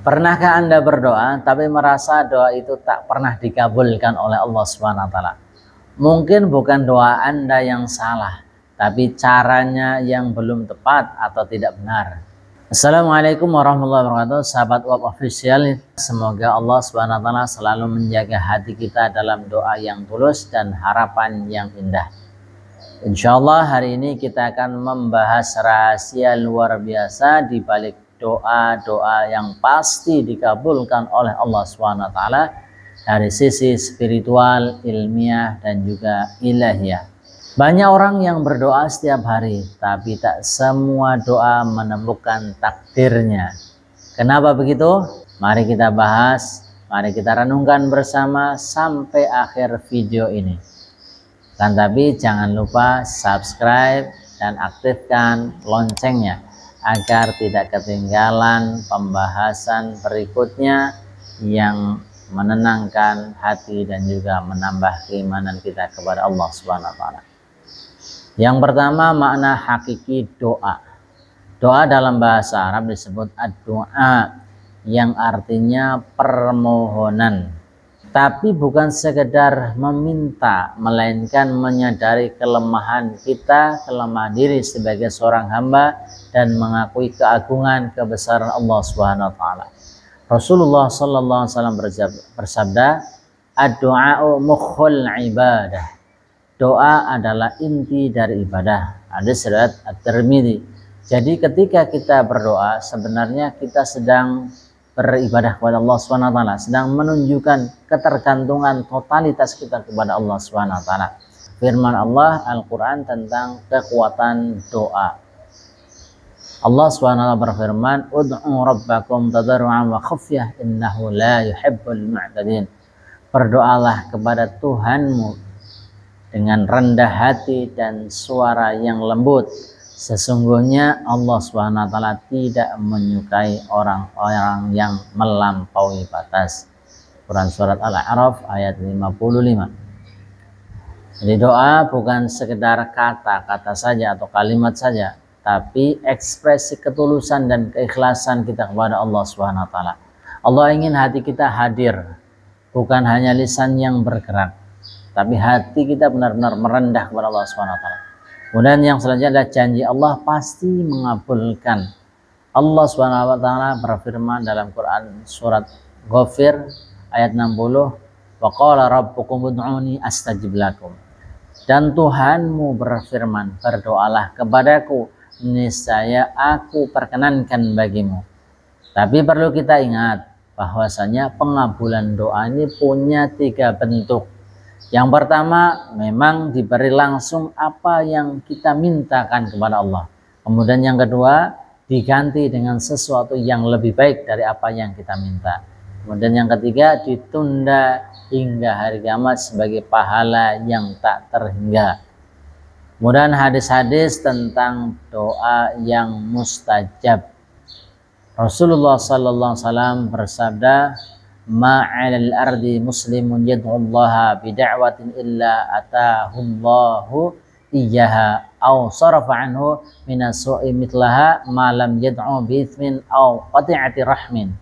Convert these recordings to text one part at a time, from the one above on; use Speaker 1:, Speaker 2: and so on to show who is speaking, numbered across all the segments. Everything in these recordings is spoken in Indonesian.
Speaker 1: Pernahkah Anda berdoa tapi merasa doa itu tak pernah dikabulkan oleh Allah SWT? Mungkin bukan doa Anda yang salah, tapi caranya yang belum tepat atau tidak benar. Assalamualaikum warahmatullahi wabarakatuh, sahabat UAP Official. Semoga Allah SWT selalu menjaga hati kita dalam doa yang tulus dan harapan yang indah. Insya Allah hari ini kita akan membahas rahasia luar biasa di balik doa-doa yang pasti dikabulkan oleh Allah SWT dari sisi spiritual, ilmiah, dan juga ilahiyah. Banyak orang yang berdoa setiap hari, tapi tak semua doa menemukan takdirnya. Kenapa begitu? Mari kita bahas, mari kita renungkan bersama sampai akhir video ini. Dan tapi jangan lupa subscribe dan aktifkan loncengnya agar tidak ketinggalan pembahasan berikutnya yang menenangkan hati dan juga menambah keimanan kita kepada Allah SWT. Yang pertama, makna hakiki doa. Doa dalam bahasa Arab disebut ad-du'a, yang artinya permohonan. Tapi bukan sekedar meminta, melainkan menyadari kelemahan kita, kelemahan diri sebagai seorang hamba, dan mengakui keagungan kebesaran Allah SWT. Rasulullah SAW bersabda, ad-du'a'u mukhul ibadah. Doa adalah inti dari ibadah. Hadis riwayat At-Tirmidzi. Jadi ketika kita berdoa, sebenarnya kita sedang beribadah kepada Allah SWT, sedang menunjukkan ketergantungan totalitas kita kepada Allah SWT. Firman Allah Al-Quran tentang kekuatan doa. Allah SWT berfirman, ud'u rabbakum tadarru'an wa khufyah innahu la yuhibbul mu'tadin. Berdoalah kepada Tuhanmu dengan rendah hati dan suara yang lembut. Sesungguhnya Allah SWT tidak menyukai orang-orang yang melampaui batas. Quran Surat Al-A'raf ayat 55. Jadi doa bukan sekedar kata-kata saja atau kalimat saja, tapi ekspresi ketulusan dan keikhlasan kita kepada Allah SWT. Allah ingin hati kita hadir, bukan hanya lisan yang bergerak, tapi hati kita benar-benar merendah kepada Allah SWT. Kemudian yang selanjutnya adalah janji Allah pasti mengabulkan. Allah SWT berfirman dalam Quran Surat Ghafir ayat 60, wa qala rabbukum ud'uni astajib lakum. Dan Tuhanmu berfirman, berdoalah kepadaku, niscaya aku perkenankan bagimu. Tapi perlu kita ingat bahwasanya pengabulan doa ini punya 3 bentuk. Yang pertama, memang diberi langsung apa yang kita mintakan kepada Allah. Kemudian yang kedua, diganti dengan sesuatu yang lebih baik dari apa yang kita minta. Kemudian yang ketiga, ditunda hingga hari kiamat sebagai pahala yang tak terhingga. Kemudian hadis-hadis tentang doa yang mustajab. Rasulullah SAW bersabda, ma'alal ardi muslimun yad'ullaha bida'watin illa atahullahu iyyaha aw sarafa anhu minasu'i mitlaha ma lam yad'u bi'ithmin aw qati'ati rahmin.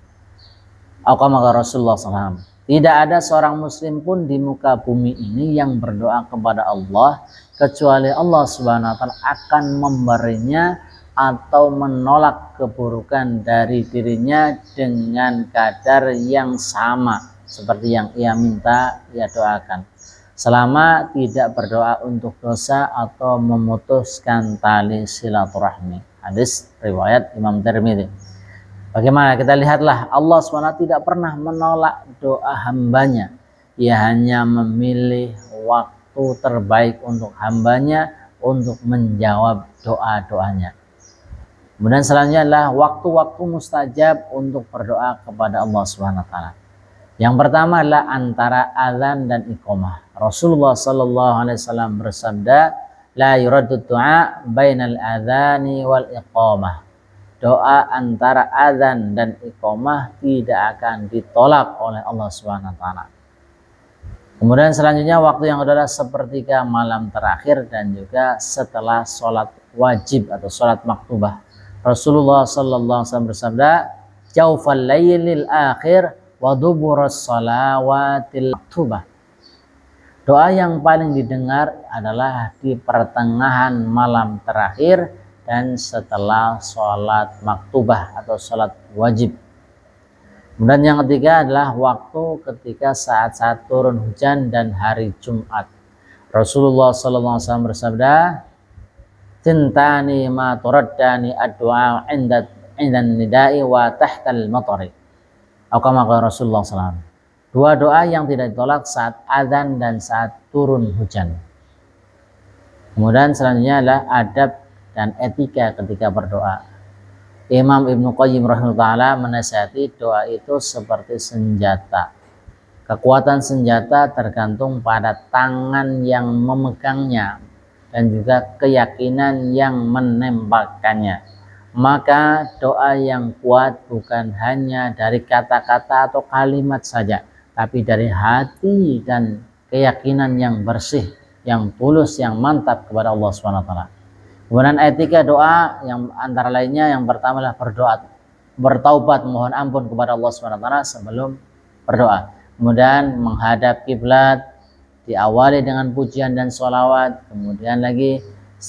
Speaker 1: Atau kama Rasulullah SAW. Tidak ada seorang muslim pun di muka bumi ini yang berdoa kepada Allah kecuali Allah SWT akan memberinya atau menolak keburukan dari dirinya dengan kadar yang sama seperti yang ia minta, ia doakan, selama tidak berdoa untuk dosa atau memutuskan tali silaturahmi. Hadis riwayat Imam Tirmidzi. Bagaimana? Kita lihatlah, Allah SWT tidak pernah menolak doa hambanya. Ia hanya memilih waktu terbaik untuk hambanya untuk menjawab doa-doanya. Kemudian selanjutnya adalah waktu-waktu mustajab untuk berdoa kepada Allah SWT. Yang pertama adalah antara azan dan iqamah. Rasulullah SAW bersabda, la yuraddu du'a bainal adzani wal iqamah. Doa antara azan dan iqamah tidak akan ditolak oleh Allah SWT. Kemudian selanjutnya waktu yang adalah sepertiga malam terakhir dan juga setelah sholat wajib atau sholat maktubah. Rasulullah SAW bersabda, jaufal lailil akhir wa duburas salawatil maktubah. Doa yang paling didengar adalah di pertengahan malam terakhir dan setelah sholat maktubah atau sholat wajib. Kemudian yang ketiga adalah waktu ketika saat-saat turun hujan dan hari Jumat. Rasulullah SAW bersabda, "Tintani ma turaddani ad-du'a indan nidai wa tahtal matari." Atau kama qala Rasulullah SAW. Dua doa yang tidak ditolak saat azan dan saat turun hujan. Kemudian selanjutnya adalah adab dan etika ketika berdoa. Imam Ibnu Qayyim rahimahullah menasihati doa itu seperti senjata. Kekuatan senjata tergantung pada tangan yang memegangnya dan juga keyakinan yang menembakkannya. Maka doa yang kuat bukan hanya dari kata-kata atau kalimat saja, tapi dari hati dan keyakinan yang bersih, yang tulus, yang mantap kepada Allah SWT. Kemudian etika doa yang antara lainnya yang pertama adalah berdoa, bertaubat, mohon ampun kepada Allah SWT sebelum berdoa. Kemudian menghadap kiblat, diawali dengan pujian dan sholawat, kemudian lagi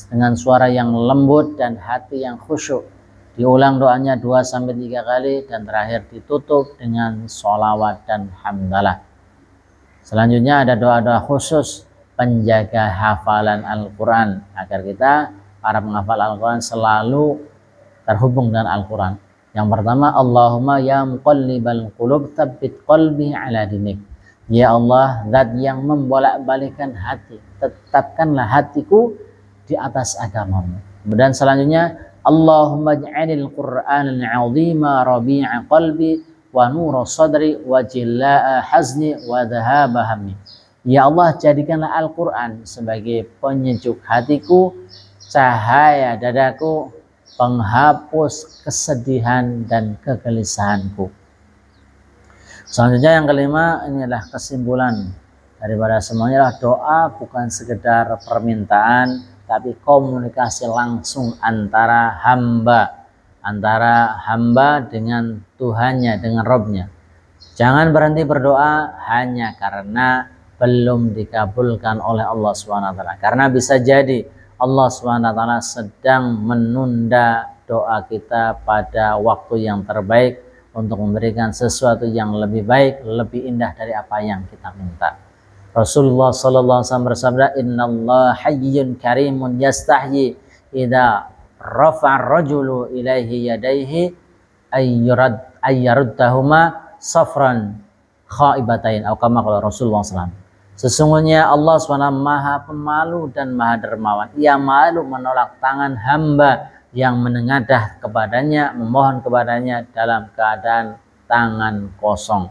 Speaker 1: dengan suara yang lembut dan hati yang khusyuk. Diulang doanya 2-3 kali dan terakhir ditutup dengan sholawat dan hamdalah. Selanjutnya ada doa-doa khusus penjaga hafalan Al-Quran agar kita para penghafal Al-Quran selalu terhubung dengan Al-Quran. Yang pertama, Allahumma ya muqallibal qulub tsabbit qalbi ala dinik. Ya Allah, zat yang membolak-balikkan hati, tetapkanlah hatiku di atas agamamu. Kemudian selanjutnya, Allahumma ja'alil Qur'anal 'azima rabi'a qalbi wa nura sadri wa jillaa hazni wa dhahaba hammi. Ya Allah, jadikanlah Al-Quran sebagai penyejuk hatiku, cahaya dadaku, penghapus kesedihan dan kegelisahanku. Selanjutnya yang kelima, ini adalah kesimpulan daripada semuanya adalah doa bukan sekedar permintaan, tapi komunikasi langsung antara hamba dengan Tuhannya, dengan Robnya. Jangan berhenti berdoa hanya karena belum dikabulkan oleh Allah SWT. Karena bisa jadi Allah SWT sedang menunda doa kita pada waktu yang terbaik untuk memberikan sesuatu yang lebih baik, lebih indah dari apa yang kita minta. Rasulullah SAW bersabda, "Innallaha hayyun karimun yastahyi idza rafa'a ar-rajulu ilaihi yadayhi ayyaruddahuma safran khaibatain." Atau kama qala Rasulullah SAW. Sesungguhnya Allah SWT Maha Pemalu dan Maha Dermawan. Ia malu menolak tangan hamba yang menengadah kepadanya, memohon kepadanya dalam keadaan tangan kosong.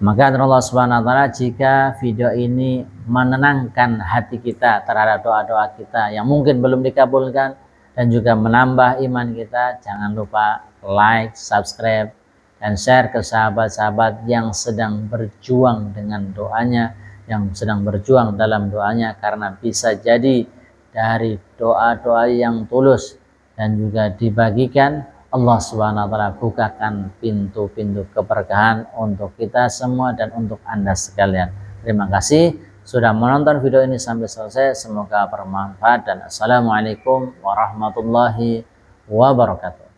Speaker 1: Maka Allah SWT, jika video ini menenangkan hati kita terhadap doa-doa kita yang mungkin belum dikabulkan dan juga menambah iman kita, jangan lupa like, subscribe, dan share ke sahabat-sahabat yang sedang berjuang dengan doanya, yang sedang berjuang dalam doanya, karena bisa jadi dari doa-doa yang tulus dan juga dibagikan, Allah SWT bukakan pintu-pintu keberkahan untuk kita semua dan untuk Anda sekalian. Terima kasih sudah menonton video ini sampai selesai. Semoga bermanfaat dan assalamualaikum warahmatullahi wabarakatuh.